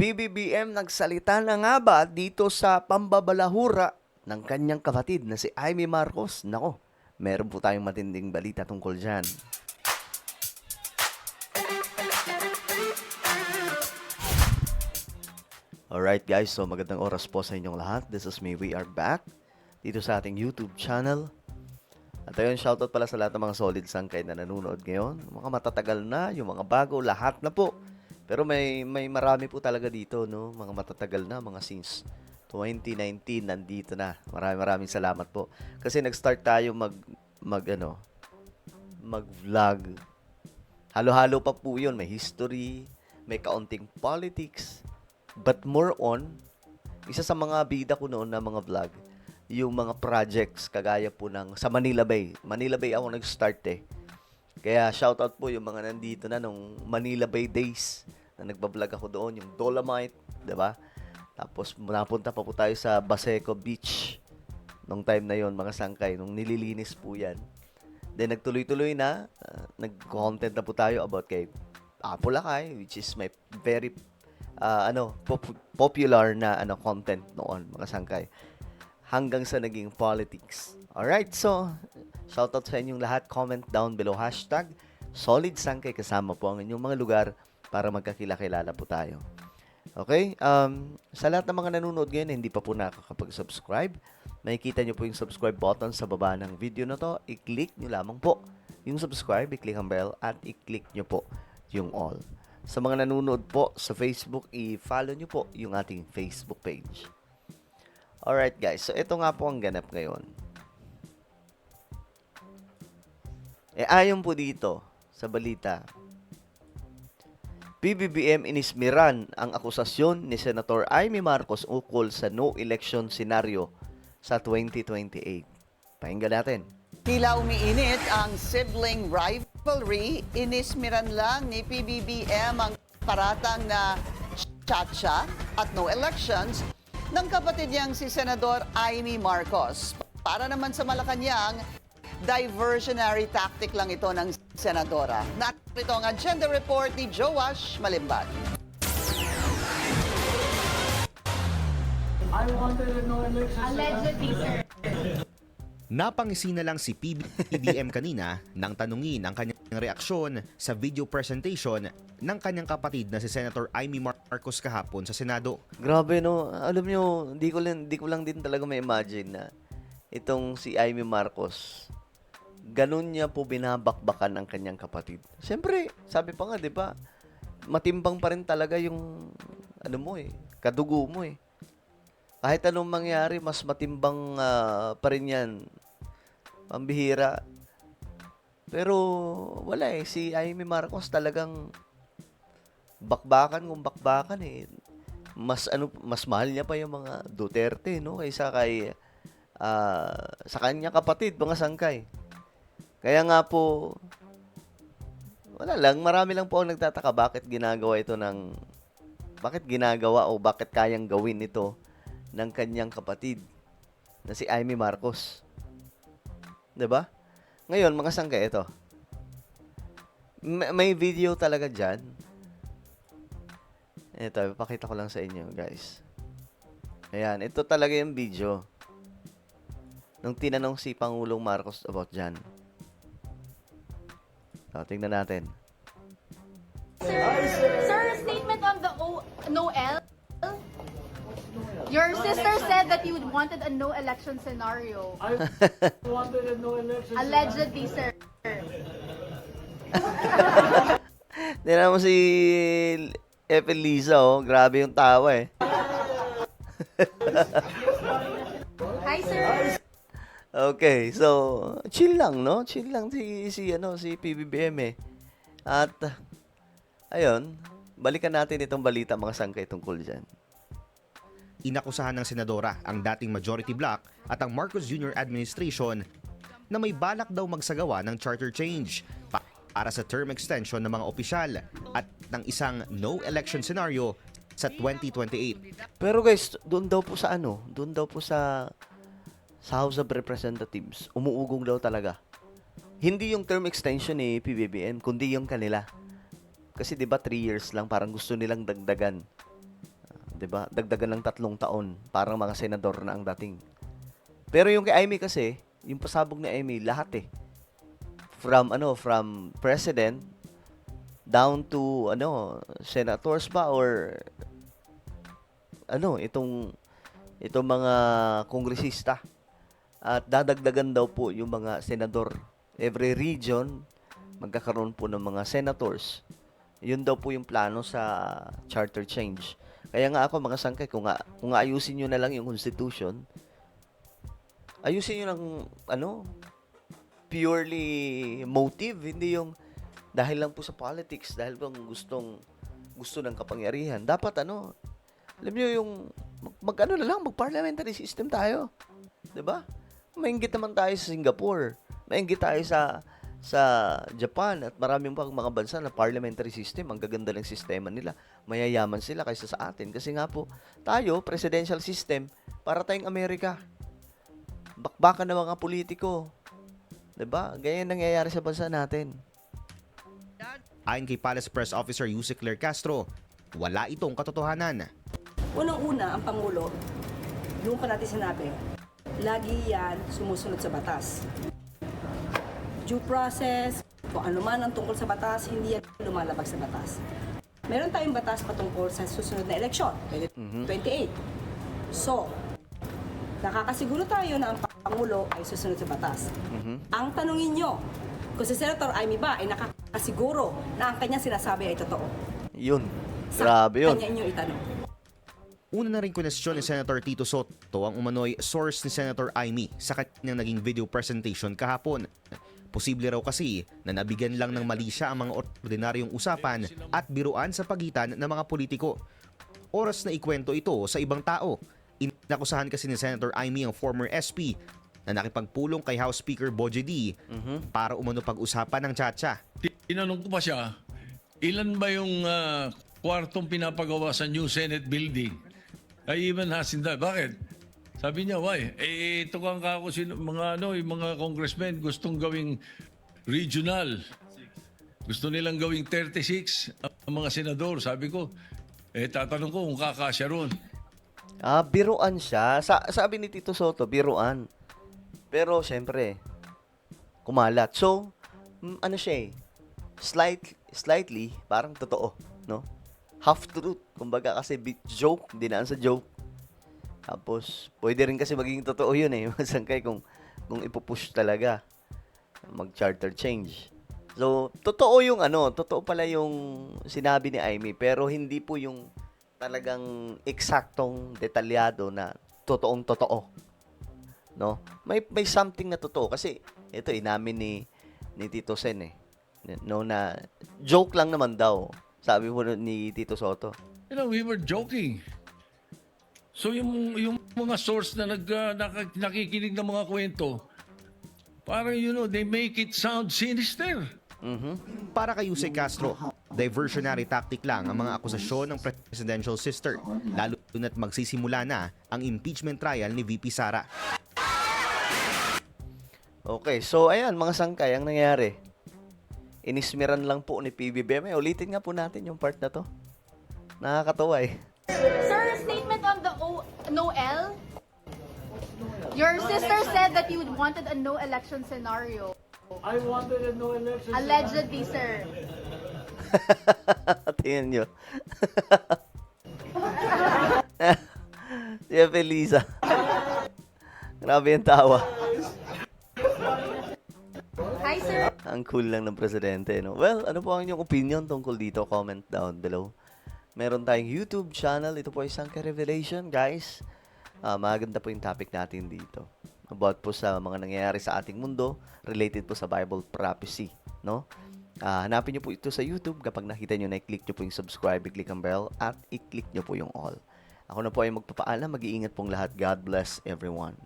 PBBM nagsalita na nga ba dito sa pambabalahura ng kanyang kapatid na si Amy Marcos? Nako, meron po tayong matinding balita tungkol dyan. Alright guys, so magandang oras po sa inyong lahat. This is me, we are back dito sa ating YouTube channel. At ayun, shoutout pala sa lahat ng mga solid sangkay na nanonood ngayon. Mga matatagal na, yung mga bago, lahat na po. Pero may marami po talaga dito, no? Mga matatagal na, mga since 2019 nandito na. Maraming salamat po. Kasi nag-start tayo mag-vlog. Halo-halo pa po 'yon, may history, may kaunting politics, but more on isa sa mga bida ko noon na mga vlog, yung mga projects kagaya po ng sa Manila Bay. Manila Bay ako nag-start eh. Kaya shoutout po yung mga nandito na nung Manila Bay days na nagbablog ako doon, yung Dolomite, 'di ba? Tapos napunta pa po tayo sa Baseco Beach nung time na yon, mga sangkay, nung nililinis po 'yan. Then nagtuloy-tuloy na, nag-content na po tayo about kay Apolacay, which is my very popular na content noon, mga sangkay. Hanggang sa naging politics. Alright, so shoutout sa inyong lahat. Comment down below hashtag Solid Sangkay, kasama po ang inyong mga lugar para magkakilala po tayo. Okay? Sa lahat ng mga nanonood ngayon na hindi pa po nakakapag-subscribe, makikita nyo po yung subscribe button sa baba ng video na to. I-click nyo lamang po yung subscribe, i-click ang bell, at i-click nyo po yung all. Sa mga nanonood po sa Facebook, i-follow nyo po yung ating Facebook page. Alright guys, so ito nga po ang ganap ngayon. Ayon po dito sa balita, PBBM inismiran ang akusasyon ni Senator Amy Marcos ukol sa no election scenario sa 2028. Pakinggan natin. Tila umiinit ang sibling rivalry, inismiran lang ni PBBM ang paratang na tsa-tsa at no elections ng kapatid niyang si Senador Amy Marcos. Para naman sa Malacanang, diversionary tactic lang ito ng senadora. Narito ang agenda report ni Joash Malimban. Allegedly, sir. Napangisi na lang si PBBM kanina nang tanungin ang kanyang reaksyon sa video presentation ng kanyang kapatid na si Senator Amy Marcos kahapon sa Senado. Grabe no, alam nyo, di ko lang din talaga may imagine na itong si Amy Marcos, ganun niya po binabakbakan ang kanyang kapatid. Siyempre, sabi pa nga, di ba, matimbang pa rin talaga yung, kadugo mo eh. Kahit anong mangyari, mas matimbang pa rin yan. Pambihira. Pero, wala eh. Si Amy Marcos talagang bakbakan kung bakbakan eh. Mas mahal niya pa yung mga Duterte, no? Kaysa kay, sa kanya kapatid, mga sangkay. Kaya nga po, marami lang po ang nagtataka bakit ginagawa o bakit kayang gawin ito ng kanyang kapatid na si Amy Marcos. 'Di ba? Ngayon, mga sangkay, ito. May video talaga diyan. Ito, ipakita ko lang sa inyo, guys. Ayan, ito talaga yung video nung tinanong si Pangulong Marcos about diyan. So, tingnan natin. Sir, statement on the no-L. Your sister said that you wanted a no election scenario. I wanted a no election. Allegedly, sir. Tingnan mo si Epe Liza, oh. Grabe yung tawa eh. Hi, sir. Okay, so chill lang, no? Chill lang si PBBM eh. At ayun, balikan natin itong balita, mga sangkay, tungkol diyan. Inakusahan ng senadora ang dating majority bloc at ang Marcos Jr. administration na may balak daw magsagawa ng charter change para sa term extension ng mga opisyal at ng isang no election scenario sa 2028. Pero guys, doon daw po sa House of Representatives, umuugong daw talaga. Hindi yung term extension ni PBBM, kundi yung kanila. Kasi 'di ba 3 years lang, parang gusto nilang dagdagan. 'Di ba? Dagdagan ng 3 taon, parang mga senador na ang dating. Pero yung kay Amy kasi, yung pasabog ni Amy, lahat eh. From president down to senators ba or itong mga kongresista. At dadagdagan daw po yung mga senador. Every region magkakaroon po ng mga senators. Yun daw po yung plano sa charter change. Kaya nga ako mga sangkay, kung ayusin nyo na lang yung constitution, ayusin nyo ng purely motive, hindi yung dahil lang po sa politics, dahil bang gusto ng kapangyarihan. Dapat alam nyo yung mag-parliamentary system tayo. 'Di ba? Mainggit naman tayo sa Singapore. Mainggit tayo sa Japan at maraming pang mga bansa na parliamentary system. Ang gaganda ng sistema nila. Mayayaman sila kaysa sa atin. Kasi nga po, tayo, presidential system, para tayong Amerika. Bakbakan ng mga politiko. 'Di ba? Ganyan nangyayari sa bansa natin. Ayon kay Palace Press Officer Yusek Claire Castro, wala itong katotohanan. Unang-una, ang Pangulo, yung pa natin sinabi, lagi yan sumusunod sa batas. Due process, kung ano man ang tungkol sa batas, hindi yan lumalabag sa batas. Meron tayong batas patungkol sa susunod na eleksyon, 2028. So, nakakasiguro tayo na ang Pangulo ay susunod sa batas. Ang tanungin nyo, kung si Senator Amy ba ay nakakasiguro na ang kanyang sinasabi ay totoo. Yun. Grabe yun. Kanya inyo itanong. Una na rin kwestiyon ni Senator Tito Soto ang umano'y source ni Senator Amy sa kanyang naging video presentation kahapon. Posible raw kasi na nabigyan lang ng mali siya ang mga ordinaryong usapan at biruan sa pagitan ng mga politiko. Oras na ikwento ito sa ibang tao. Inakusahan kasi ni Senator Amy ang former SP na nakipagpulong kay House Speaker Boje D para umano pag-usapan ng tsa-tsa. Tinanong ko pa siya, ilan ba yung kwartong pinapagawa sa new Senate building? I even asked him that. Bakit? Sabi niya, why? Ito kang kako yung mga congressmen gustong gawing regional. Gusto nilang gawing 36 ang mga senador. Sabi ko, tatanong ko kung kakasya ron. Biruan siya. Sabi ni Tito Soto, biruan. Pero, syempre, kumalat. So, siya slightly, parang totoo, no? Half-truth. Kumbaga kasi joke, dinaan sa joke. Tapos, pwede rin kasi magiging totoo yun eh. Masangkay kung ipupush talaga. Mag-charter change. So, totoo pala yung sinabi ni Amy, pero hindi po yung talagang eksaktong detalyado na totoong totoo. No? May something na totoo kasi ito inamin ni Tito Sen na joke lang naman daw. Sabi mo ni Tito Soto. We were joking. So yung mga source na nakikinig ng mga kwento, parang they make it sound sinister. Para kay Yusek Castro, diversionary tactic lang ang mga akusasyon ng presidential sister, lalo na't magsisimula na ang impeachment trial ni VP Sara. Okay, so ayan mga sangkay, ang nangyari. Inismiran lang po ni PBBM. Ulitin nga po natin yung part na to. Nakakatawa eh. Sir, statement on the Noel. Your sister said that you wanted a no election scenario. I wanted a no election. Allegedly, sir. Tingnan nyo. Si Felisa. Grabe yung tawa. Hi, sir. Ang cool lang ng presidente, no? Well, ano po ang inyong opinion tungkol dito? Comment down below. Meron tayong YouTube channel. Ito po ay Sangkay Revelation, guys. Maganda po yung topic natin dito. About po sa mga nangyayari sa ating mundo, related po sa Bible prophecy, no? Hanapin nyo po ito sa YouTube. Kapag nakita nyo na, i-click nyo po yung subscribe, i-click ang bell, at i-click nyo po yung all. Ako na po ay magpapaalam. Mag-iingat pong lahat. God bless everyone.